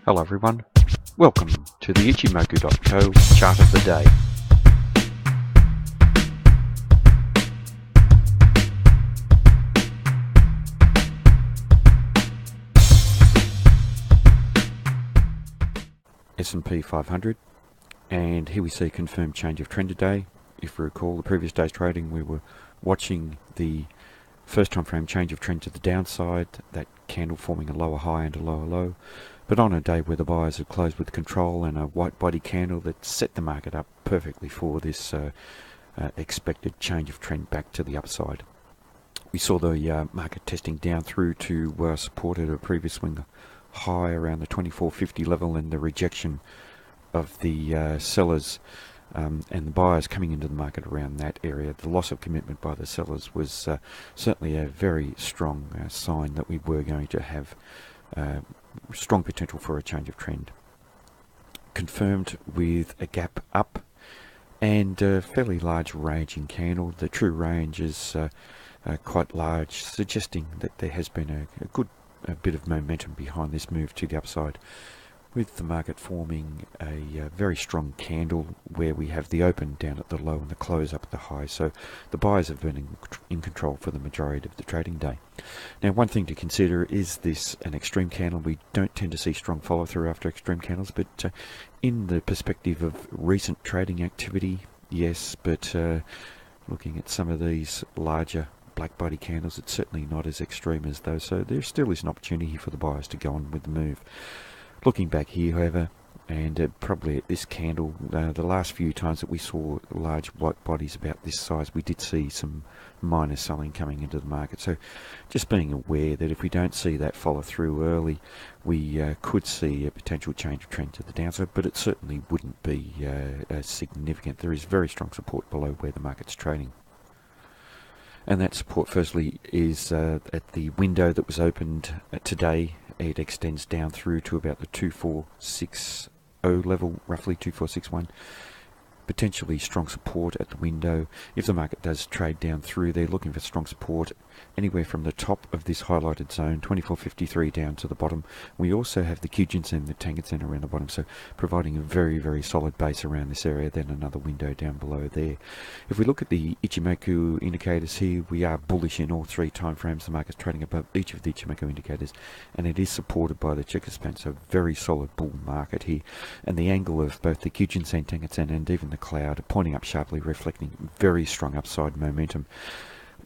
Hello everyone, welcome to the Ichimoku.co chart of the day. S&P 500, and here we see a confirmed change of trend today. If you recall the previous day's trading, we were watching the first time frame change of trend to the downside, that candle forming a lower high and a lower low. But on a day where the buyers had closed with control and a white body candle that set the market up perfectly for this expected change of trend back to the upside. We saw the market testing down through to support at a previous swing high around the 2450 level, and the rejection of the sellers and the buyers coming into the market around that area. The loss of commitment by the sellers was certainly a very strong sign that we were going to have strong potential for a change of trend. Confirmed with a gap up and a fairly large ranging candle. The true range is quite large, suggesting that there has been a bit of momentum behind this move to the upside, with the market forming a very strong candle where we have the open down at the low and the close up at the high. So the buyers have been in control for the majority of the trading day. Now, one thing to consider, is this an extreme candle? We don't tend to see strong follow through after extreme candles, but in the perspective of recent trading activity, yes, but looking at some of these larger black body candles, it's certainly not as extreme as those, so there still is an opportunity for the buyers to go on with the move. Looking back here, however, and probably at this candle, the last few times that we saw large white bodies about this size, we did see some minor selling coming into the market. So just being aware that if we don't see that follow through early, we could see a potential change of trend to the downside, but it certainly wouldn't be significant. There is very strong support below where the market's trading. And that support firstly is at the window that was opened today. It extends down through to about the 2460 level, roughly 2461. Potentially strong support at the window. If the market does trade down through, they're looking for strong support anywhere from the top of this highlighted zone, 2453, down to the bottom. We also have the Kijun-sen and the Tenkan-sen around the bottom, so providing a very, very solid base around this area, then another window down below there. If we look at the Ichimoku indicators here, we are bullish in all three time frames. The market's trading above each of the Ichimoku indicators, and it is supported by the checker span, so very solid bull market here. And the angle of both the Kijun-sen, Tenkan-sen, and even the cloud are pointing up sharply, reflecting very strong upside momentum.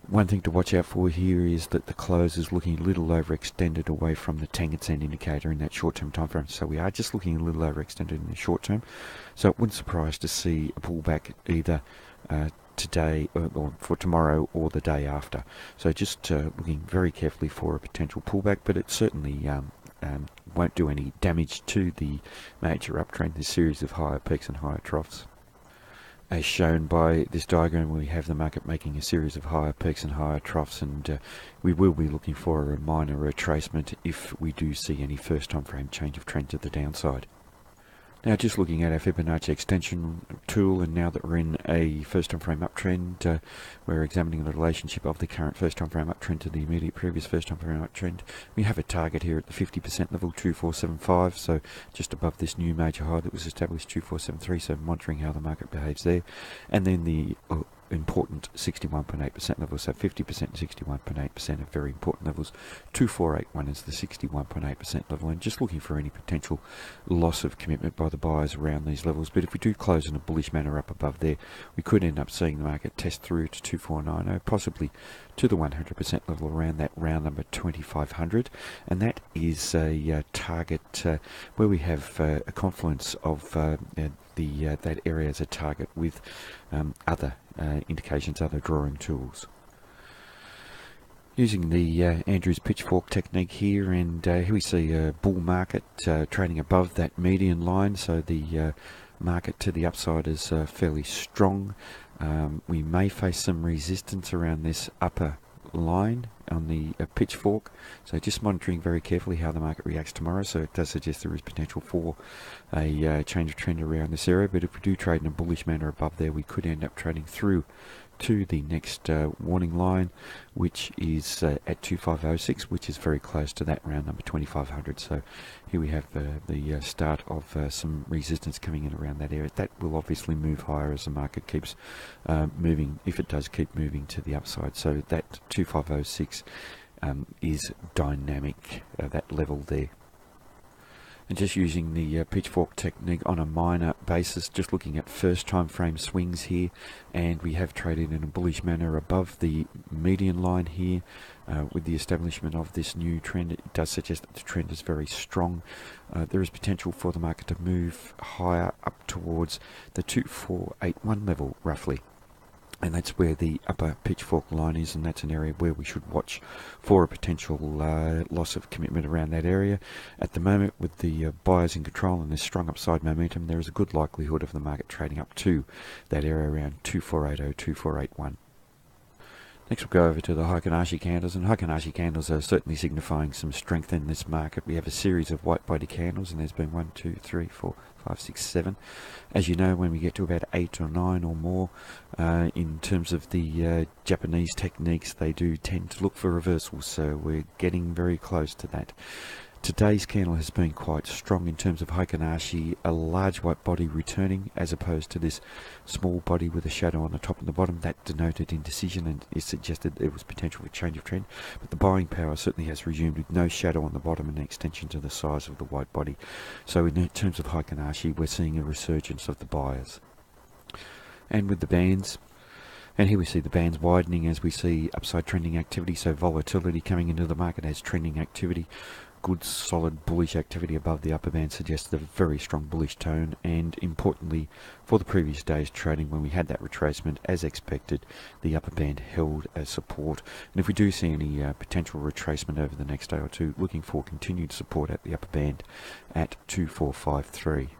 One thing to watch out for here is that the close is looking a little overextended away from the Tenkan-sen indicator in that short-term time frame. So we are just looking a little overextended in the short term. So it wouldn't surprise to see a pullback either today or for tomorrow or the day after. So just looking very carefully for a potential pullback, but it certainly won't do any damage to the major uptrend, this series of higher peaks and higher troughs. As shown by this diagram, we have the market making a series of higher peaks and higher troughs, and we will be looking for a minor retracement if we do see any first time frame change of trend to the downside. Now, just looking at our Fibonacci extension tool, and now that we're in a first time frame uptrend, we're examining the relationship of the current first time frame uptrend to the immediate previous first time frame uptrend. We have a target here at the 50% level, 2475, so just above this new major high that was established, 2473, so monitoring how the market behaves there. And then the important 61.8% level, so 50% and 61.8% are very important levels. 2481 is the 61.8% level, and just looking for any potential loss of commitment by the buyers around these levels. But if we do close in a bullish manner up above there, we could end up seeing the market test through to 2490, possibly to the 100% level around that round number 2500, and that is a target where we have a confluence of that area as a target with other indications, other drawing tools. Using the Andrews pitchfork technique here, and here we see a bull market trading above that median line, so the market to the upside is fairly strong. We may face some resistance around this upper line on the pitchfork, so just monitoring very carefully how the market reacts tomorrow. So it does suggest there is potential for a change of trend around this area, but if we do trade in a bullish manner above there, we could end up trading through to the next warning line, which is at 2506, which is very close to that round number 2500. So here we have the start of some resistance coming in around that area. That will obviously move higher as the market keeps moving, if it does keep moving to the upside. So that 2506 is dynamic, that level there. And just using the pitchfork technique on a minor basis, just looking at first time frame swings here, and we have traded in a bullish manner above the median line here. With the establishment of this new trend, it does suggest that the trend is very strong. There is potential for the market to move higher up towards the 2481 level roughly. And that's where the upper pitchfork line is, and that's an area where we should watch for a potential loss of commitment around that area. At the moment, with the buyers in control and this strong upside momentum, there is a good likelihood of the market trading up to that area around 2480, 2481. Next we'll go over to the Fibonacci candles, and Fibonacci candles are certainly signifying some strength in this market. We have a series of white body candles, and there's been 1, 2, 3, 4, 5, 6, 7. As you know, when we get to about 8 or 9 or more, in terms of the Japanese techniques, they do tend to look for reversals, so we're getting very close to that. Today's candle has been quite strong in terms of Fibonacci, a large white body returning as opposed to this small body with a shadow on the top and the bottom. That denoted indecision and it suggested there was potential for change of trend, but the buying power certainly has resumed with no shadow on the bottom and an extension to the size of the white body. So in terms of Fibonacci, we're seeing a resurgence of the buyers. And with the bands, and here we see the bands widening as we see upside trending activity, so volatility coming into the market as trending activity. Good solid bullish activity above the upper band suggests a very strong bullish tone, and importantly for the previous day's trading, when we had that retracement as expected, the upper band held as support. And if we do see any potential retracement over the next day or two, looking for continued support at the upper band at 2453.